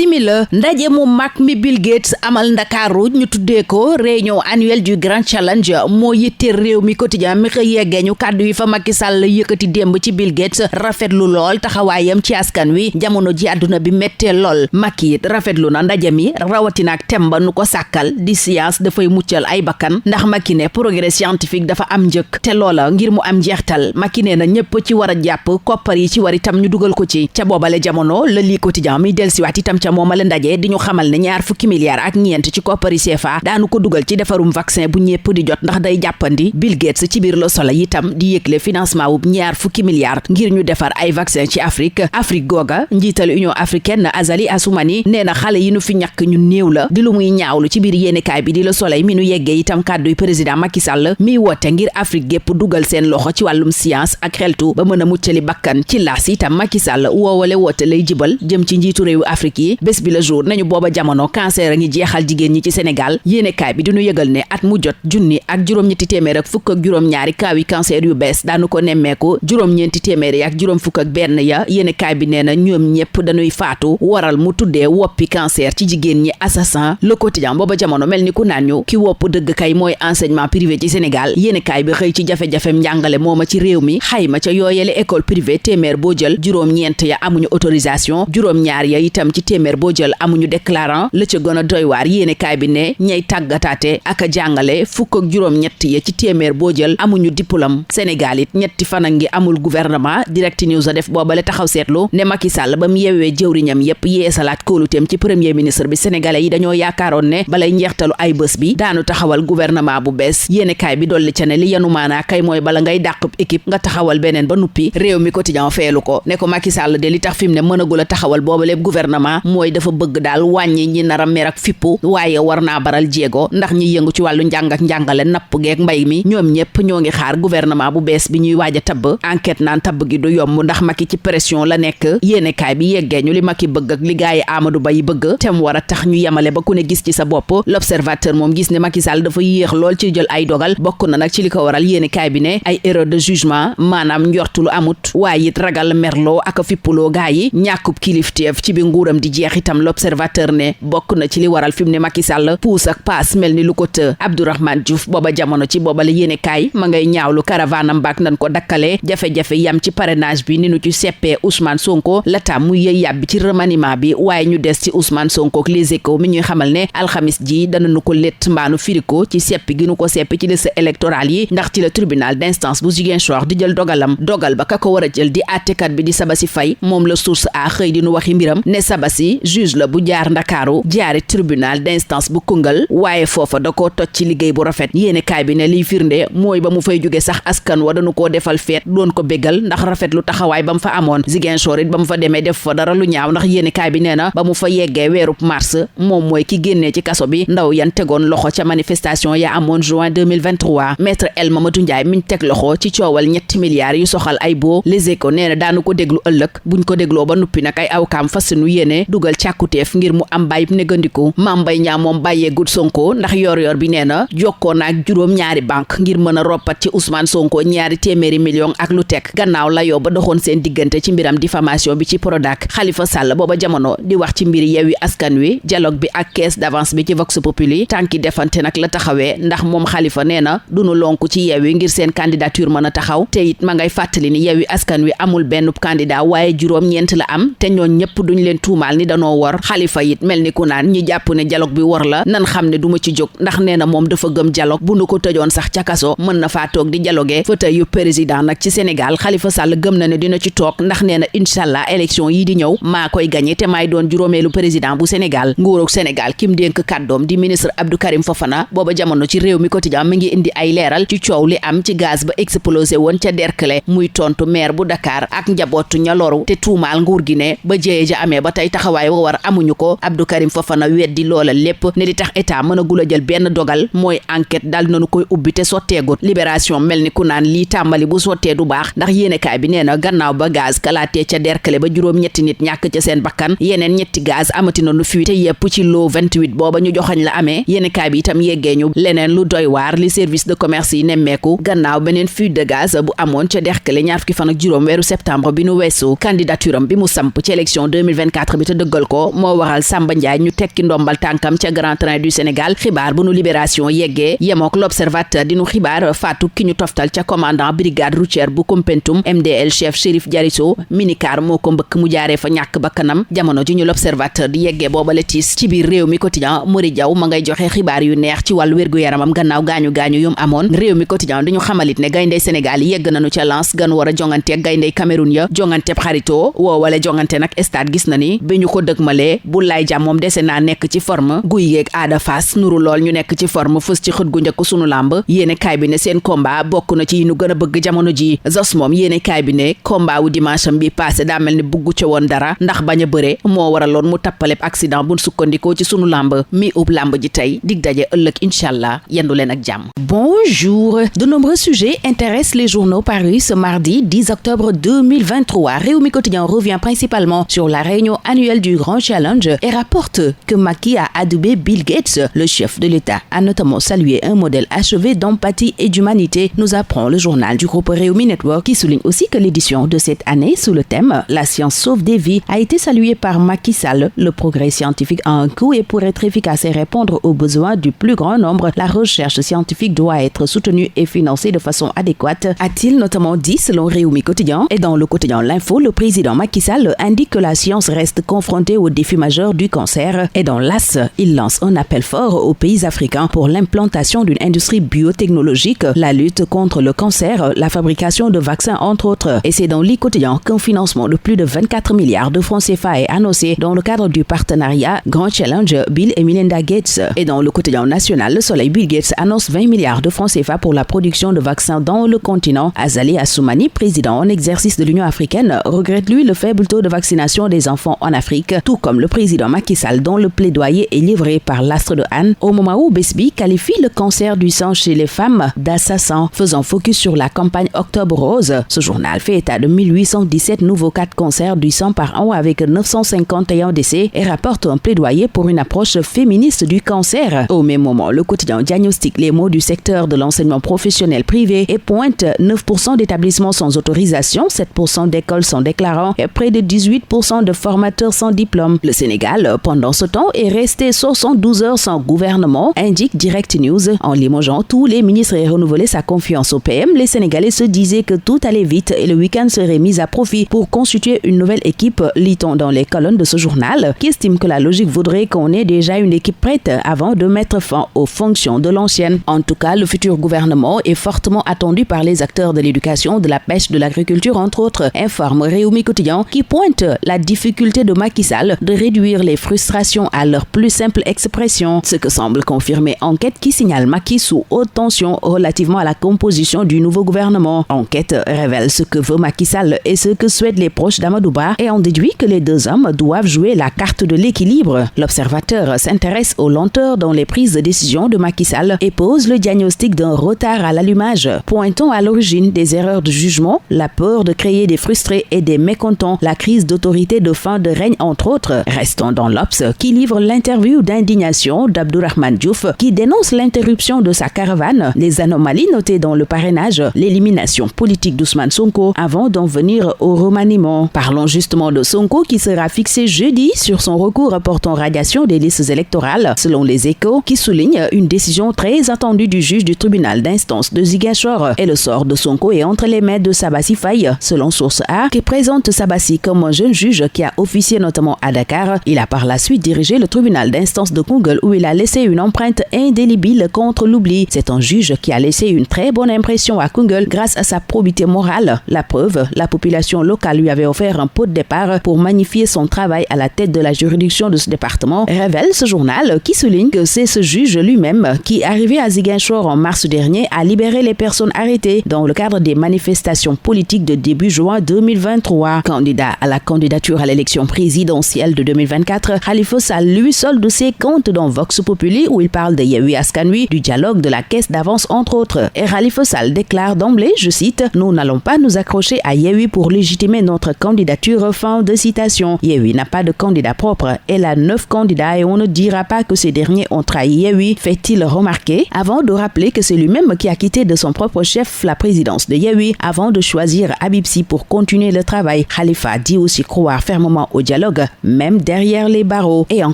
bisimila ndaje mu mag mi Bill Gates amal ndakaaru ñu tuddee ko réunion annuelle du Grand Challenge moo yitte réew mi quotidien mi xëy yeggee ñu kàddu yi fa Macky Sall yëkkati démb ci Bill Gates rafetlu lool taxawaayam ci askan wi jamono ji àdduna bi méttee lool Macky it rafetlu na ndaje mi rawatina ak temba nu ko sàkkal di science dafay muccal ay bakkan ndax Macky ne progrès scientifique dafa am njëkk te loola ngir mu am njeextal Macky ne na ñëpp ci war a jàpp koppar yi ci war itam ñu dugal ko ci ca boobale jamono la lii quotidien mi dellusiwaat itam ca moomale ndaje di ñu xamal ne 20 milliards ak ñeent ci koppari CFA daanu ko dugal ci defarum vaccin bu ñëpp di jot ndax day jàppandi Bill Gates ci biir Le Soleil itam di yëgle financement wu 20 milliards ngir ñu defar ay vaccin ci Afrique googa njiital Union africaine Azali Assoumani nee na xale yi nu fi ñàkk ñu néew la di lu muy ñaawlu ci biir yéenekaay bi di Le Soleil mi nu yeggee itam kàdduy président Macky Sall mi woote ngir Afrique gépp dugal seen loxo ci wàllum science ak xeltu ba mën a muccali bakkan ci laas itam Macky Sall woowale woote lay jibal jëm ci njiitu réewu Afrique yi bés bi Le Jour nañu booba jamono cancer a ngi jeexal jigéen ñi ci Sénégal yéenekaay bi diñu yëgal ne at mu jot junni ak juróom-ñetti téeméer ak fukk ak juróom-ñaari kaawi cancer yu bees daanu ko nemmeeku juróom-ñeenti téeméer ak juróom fukk ak benn ya yéenekaay bi nee na ñoom ñëpp dañuy faatu waral mu tuddee woppi cancer ci jigéen ñi assassin Le Quotidien booba jamono mel ni ku naan ñu ki wopp dëgg kay mooy enseignement privé ci Sénégal yéenekaay bi xëy ci jafe-jafem njàngale mooma ci réew mi xayma ca yooyele école privée téeméer boo jël juróom-ñeent ya amuñu autorisation juróom-ñaar ya itam ci téeméer boo jël amuñu déclarant la ca gën a doy waar yéenekaay bi ne ñay tàggataate ak a jàngale fukk ak juróom-ñett ya ci téeméer boo jël amuñu diplôme Sénégal it ñetti fan a ngi amul gouvernement Direct News a def boobale taxaw seetlu ne Macky Sall ba mu yeewee jëwriñam yépp yeesalaat kóoluteem ci premier ministre bi sénégalais yi dañoo yaakaaroon ne balay njeextalu ay bés bi daanu taxawal gouvernement bu bees yéenekaay bi dolli ca ne li yanu maanaa kay mooy bala ngay dàqub équipe nga taxawal beneen ba nuppi réew mi quotidien feelu ko ne ko Macky Sall de li tax fi mu ne mënagul a taxawal boobale gouvernement mooy dafa bëgg daal wàññi ñi nar a mer ak fippu waaye war naa baral jéego ndax ñi yëngu ci wàllu njàng ak njàngale napp geek mbay mi ñoom ñëpp ñoo ngi xaar gouvernement bu bees bi ñuy waaj a tabb enquête naan tabb gi du yomb ndax Macky ci pression la nekk yéenekaay bi yeggee ñu li Macky bëgg ak li gaayi Amadou Ba yi bëgg tem war a tax ñu yemale ba ku ne gis ci sa bopp L'Observateur moom gis ne Macky Sall dafa yéex lool ci jël ay dogal bokk na nag ci li ko waral yéenekaay bi ne ay erreur de jugement maanaam njortu lu amut waaye it ragal merloo ak fippuloo gaa yi ñàkkub kilifteef ci bi nguuram di jeex itam L'Observateur ne bokk na ci li waral fi mu ne Macky Sall puus ak paas mel ni lu ko të Abdourahmane Diouf booba jamono ci booba la yéenekaay ma ngay ñaawlu caravane am baak nan ko dakkalee jafe-jafe yam ci parrainage bi ni nu ci seppee Ousmane Sonko la tam muy yëy yàbbi ci remaniement bi waaye ñu des ci Ousmane Sonko ak Les Échos mi ñuy xamal ne alxamis ji danañu ko létt mbaanu firiko ci seppi gi nu ko seppi ci liste électorale yi ndax ci la tribunal d'instance bu Ziguinchor di jël dogal ba ka ko war a jël di àttekat bi di Sabassi Faye moom la source a xëy di nu waxi mbiram ne Sabassi juge la bu jaar Ndakaaru jaari tribunal d'instance bu Koungheul waaye foofa da koo toj ci liggéey bu rafet yéenekaay bi ne liy firnde mooy ba mu fay jóge sax askan wa dañu koo defal feet doon ko bégal ndax rafet lu taxawaay ba mu fa amoon Ziguinchor it ba mu fa demee def fa dara lu ñaaw ndax yéenekaay bi nee na ba mu fa yeggee weerub mars moom mooy ki génnee ci kaso bi ndaw yan tegoon loxo ca manifestation ya amoon juin 2023 maître El Mamadou Ndiaye miñ teg loxo ci coowal 3 milliards yu soxal ay boo Les Échos nee na daanu ko déglu ëllëg buñ ko dégloo ba nuppi nag ay awkaam fasinu yéene dugal càkkuteef ngir mu am bàyyib négandiku Mame Mbaye Niang moom bàyyee gud Sonko ndax yor bi nee na jokkoo naak juróom-ñaari banque ngir mën a roppat ci Ousmane Sonko 200 millions ak lu teg gannaaw la yoo ba doxoon seen diggante ci mbiram diffamation bi ci Prodac Khalifa Sall booba jamono di wax ci mbiri Yewwi Askan Wi dialogue bi ak caisse d'avance bi ci Vox Populi tànki defante nag la taxawee ndax moom Khalifa nee na dunu lonku ci Yewwi ngir seen candidature mën a taxaw te it ma ngay fàttali ni Yewwi Askan Wi amul benn candidat waaye juróom-ñeent la am te ñoon ñëpp duñ leen tuumaal ni danoo wor Khalifa it mel ni ku naan ñi jàpp ne dialogue bi wor la nan xam ne duma ci jóg ndax nee na moom dafa gëm dialogue bu nu ko tëjoon sax ca kaso mën na faa toog di dialoguer fauteuil yu président nag ci Sénégal Khalifa Sall gëm na ne dina ci toog ndax nee na inshallah élection yi di ñëw maa koy gagné te maay doon juróomeelu président bu Sénégal nguurug Sénégal kim dénk kàddoom di ministre Abdou Karim Fofana booba jamono ci réew mi quotidien mi ngi indi ay leeral ci coow li am ci gaz ba explosé woon ca Derklé muy tontu maire bu Dakar ak njabootu ña loru te tuumaal nguur gi ne ba jëye ja amee ba tey taxawaay wa war amuñu ko Abdou Karim Fofana weddi loola lépp ne li tax état mën a gula jël benn dogal mooy enquête dal nañu koy ubbi te sotteegut libération mel ni ku naan lii tàmbali bu sottee du baax ndax yéenekaay bi nee na gannaaw ba gaz kalaatee ca Derklé ba juróom-ñetti nit ñàkk ca seen bakkan yeneen ñetti gaz amati na nu fuite te yépp ci lot 28 booba ñu joxañ la amee yéenekaay bi itam yeggee ñu leneen lu doy waar li service de commerce yi nemmeeku gannaaw beneen fuite de gaz bu amoon ca Derklé ñaar fukki fan ak juróom weeru septembre bi nu weesu candidature am bi mu samp ci élection 2024 bi te dëggal ko moo waral Samba Ndiaye ñu tekki ndombal tànkam ca Grand Train du Sénégal. xibaar bu nu Libération yeggee yemook L'Observateur di nu xibaar faatu ki ñu toftal ca commandant brigade routière bu Koumpentoum MDL chef Chérif Diarisso minicar moo ko mbëkk mu jaaree fa ñàkk bakkanam jamono ji ñu L'Observateur di yeggee booba la tiis ci biir réew mi quotidien Mori Diaw ma ngay joxe xibaar yu neex ci wàllu wér-gu-yaramam gannaaw gaañu yum amoon réew mi quotidien di ñu xamalit ne gayndey Sénégal yegg nañu ca Lens gan war a jongante gayndey Cameroun ya jonganteeb xaritoo woowale jongante nag stade gis na ni bi ñu ko dëgmalee bu lay jàm moom dese naa nekk ci forme guy yeeg Ada Fass nuru lool ñu nekk ci forme fës ci xët gu njëkk sunu làmb yéene kaay bi ne seen combat bokk na ci yi nu gën a bëgg jamono ji Zos moom yéene kaay bi ne combat wu dimanche am bi passé daa mel ni buggu ca woon dara ndax bañ a bëre moo waraloon mu tappaleb accident buñ sukkandikoo ci sunu làmb mi ub làmb ji tey dig daje ëllëg inchallah yendu leen ak jàmm. Bonjour. De nombreux sujets intéressent les journaux parus ce mardi 10 octobre 2023. Rewmi Quotidien revient principalement sur la réunion annuelle du Grand Challenge et rapporte que Macky a adoubé Bill Gates. Le chef de l'État a notamment salué un modèle achevé d'empathie et d'humanité, nous apprend le journal du groupe Rewmi Network, qui souligne aussi que l'édition de cette année sous le thème « La science sauve des vies » a été saluée par Macky Sall. Le progrès scientifique a un coût et pour être efficace et répondre aux besoins du plus grand nombre, la recherche scientifique doit être soutenue et financée de façon adéquate, a-t-il notamment dit selon Rewmi Quotidien. Et dans le quotidien L'Info, le président Macky Sall indique que la science reste confrontée au défi majeur du cancer. Et dans l'As, il lance un appel fort aux pays africains pour l'implantation d'une industrie biotechnologique, la lutte contre le cancer, la fabrication de vaccins entre autres. Et c'est dans l'I Quotidien qu'un financement de plus de 24 milliards de francs CFA est annoncé dans le cadre du partenariat Grand Challenge Bill et Melinda Gates. Et dans le quotidien national Le Soleil, Bill Gates annonce 20 milliards de francs CFA pour la production de vaccins dans le continent. Azali Assoumani, président en exercice de l'Union africaine, regrette lui le faible taux de vaccination des enfants en Afrique, tout comme le président Macky Sall dont le plaidoyer est livré par l'astre de Anne, au moment où Besbi qualifie le cancer du sang chez les femmes d'assassin, faisant focus sur la campagne Octobre Rose. Ce journal fait état de 1817 nouveaux cas de cancer du sang par an avec 951 décès et rapporte un plaidoyer pour une approche féministe du cancer. Au même moment, le quotidien diagnostique les maux du secteur de l'enseignement professionnel privé et pointe 9% d'établissements sans autorisation, 7% d'écoles sans déclarant et près de 18% de formateurs sans diplôme. Le Sénégal, pendant ce temps, est resté 72 heures sans gouvernement, indique Direct News. En limogeant tous les ministres et renouveler sa confiance au PM, les Sénégalais se disaient que tout allait vite et le week-end serait mis à profit pour constituer une nouvelle équipe, lit-on dans les colonnes de ce journal, qui estime que la logique voudrait qu'on ait déjà une équipe prête avant de mettre fin aux fonctions de l'ancienne. En tout cas, le futur gouvernement est fortement attendu par les acteurs de l'éducation, de la pêche, de l'agriculture, entre autres, informe Rewmi Quotidien, qui pointe la difficulté de Macky Sall de réduire les frustrations à leur plus simple expression, ce que semble confirmer enquête qui signale Macky sous haute tension relativement à la composition du nouveau gouvernement. Enquête révèle ce que veut Macky Sall et ce que souhaitent les proches d'Amadou Ba et on déduit que les deux hommes doivent jouer la carte de l'équilibre. L'Observateur s'intéresse aux lenteurs dans les prises de décision de Macky Sall et pose le diagnostic d'un retard à l'allumage, pointant à l'origine des erreurs de jugement, la peur de créer des frustrés et des mécontents, la crise d'autorité de fin de règne entre autres. Restons dans l'Obs qui livre l'interview d'indignation d'Abdourahmane Diouf qui dénonce l'interruption de sa caravane, les anomalies notées dans le parrainage, l'élimination politique d'Ousmane Sonko avant d'en venir au remaniement. Parlons justement de Sonko qui sera fixé jeudi sur son recours portant radiation des listes électorales, selon les Échos, qui souligne une décision très attendue du juge du tribunal d'instance de Ziguinchor. Et le sort de Sonko est entre les mains de Sabassi Faye, selon Source A, qui présente Sabassi comme un jeune juge qui a officié notamment à Dakar. Il a par la suite dirigé le tribunal d'instance de Koungheul où il a laissé une empreinte indélébile contre l'oubli. C'est un juge qui a laissé une très bonne impression à Koungheul grâce à sa probité morale. La preuve, la population locale lui avait offert un pot de départ pour magnifier son travail à la tête de la juridiction de ce département, révèle ce journal qui souligne que c'est ce juge lui-même qui, arrivé à Ziguinchor en mars dernier, a libéré les personnes arrêtées dans le cadre des manifestations politiques de début juin 2023. Candidat à la candidature à l'élection présidentielle de 2024, Khalifa Sall lui solde ses comptes dans Vox Populi où il parle de Yewwi Askan Wi, du dialogue, de la caisse d'avance entre autres. Et Khalifa Sall déclare d'emblée, je cite, « Nous n'allons pas nous accrocher à Yewwi pour légitimer notre candidature », fin de citation. Yewwi n'a pas de candidat propre, elle a 9 candidats et on ne dira pas que ces derniers ont trahi Yewwi, fait-il remarquer, avant de rappeler que c'est lui-même qui a quitté de son propre chef la présidence de Yewwi avant de choisir Habib Sy pour continuer le travail. Khalifa dit aussi croire fermement au dialogue dialogue, même derrière les barreaux. Et en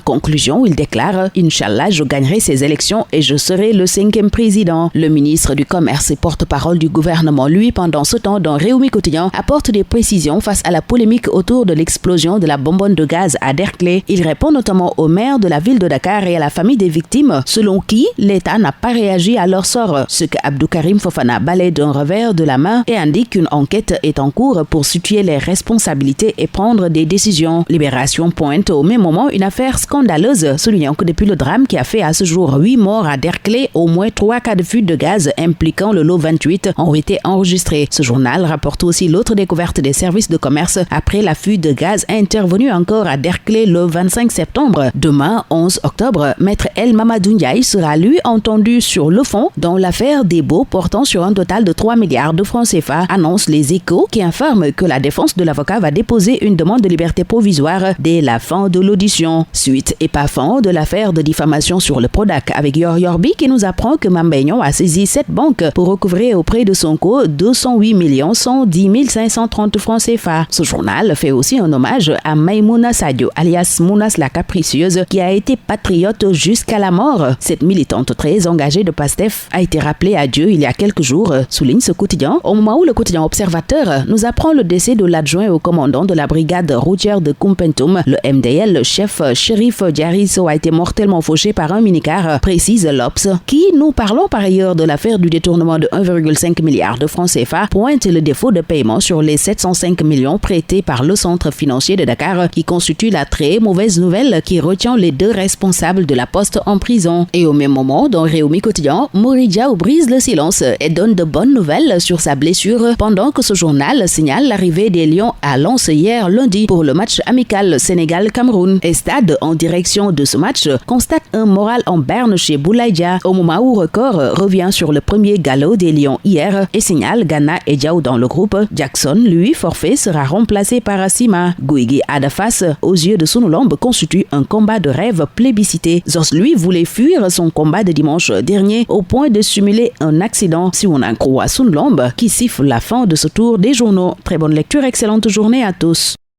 conclusion, il déclare « Inch'Allah, je gagnerai ces élections et je serai le 5e président ». Le ministre du Commerce et porte-parole du gouvernement, lui, pendant ce temps, dans Réumi Quotidien, apporte des précisions face à la polémique autour de l'explosion de la bonbonne de gaz à Derklé. Il répond notamment au maire de la ville de Dakar et à la famille des victimes, selon qui l'État n'a pas réagi à leur sort, ce que Abdou Karim Fofana balaie d'un revers de la main et indique qu'une enquête est en cours pour situer les responsabilités et prendre des décisions. Libération pointe au même moment une affaire scandaleuse, soulignant que depuis le drame qui a fait à ce jour 8 morts à Derklé, au moins 3 cas de fuite de gaz impliquant le lot 28 ont été enregistrés. Ce journal rapporte aussi l'autre découverte des services de commerce après la fuite de gaz intervenue encore à Derklé le 25 septembre. Demain, 11 octobre, Maître El Mamadou Ndiaye sera lui entendu sur le fond dans l'affaire des baux portant sur un total de 3 milliards de francs CFA, annonce Les Échos qui informe que la défense de l'avocat va déposer une demande de liberté provisoire dès la fin de l'audition. Suite et pas fin de l'affaire de diffamation sur le Prodac avec Yor Yorbi qui nous apprend que Mame Mbaye Niang a saisi 7 banques pour recouvrer auprès de Sonko 208 110 530 francs CFA. Ce journal fait aussi un hommage à Maïmouna Sadio, alias Mounas la Capricieuse, qui a été patriote jusqu'à la mort. Cette militante très engagée de PASTEF a été rappelée à Dieu il y a quelques jours, souligne ce quotidien, au moment où le quotidien Observateur nous apprend le décès de l'adjoint au commandant de la brigade routière de Koumpentoum, le MDL, le chef Chérif Diarisso a été mortellement fauché par un minicar, précise l'Obs, qui, nous parlons par ailleurs de l'affaire du détournement de 1,5 milliard de francs CFA, pointe le défaut de paiement sur les 705 millions prêtés par le centre financier de Dakar, qui constitue la très mauvaise nouvelle qui retient les 2 responsables de la Poste en prison. Et au même moment, dans Réumi Quotidien, Mori Diaw brise le silence et donne de bonnes nouvelles sur sa blessure pendant que ce journal signale l'arrivée des Lions à Lens hier lundi pour le match amical Sénégal-Cameroun. Et Stade, en direction de ce match, constate un moral en berne chez Boulaye Dia au moment où Record revient sur le premier galop des Lions hier et signale Gana et Diaw dans le groupe. Jackson, lui, forfait, sera remplacé par Assima. Guigui Adafas, aux yeux de Sunulamb, constitue un combat de rêve plébiscité. Zos, lui, voulait fuir son combat de dimanche dernier au point de simuler un accident, si on en croit Sunulamb, qui siffle la fin de ce tour des journaux. Très bonne lecture, excellente journée à tous.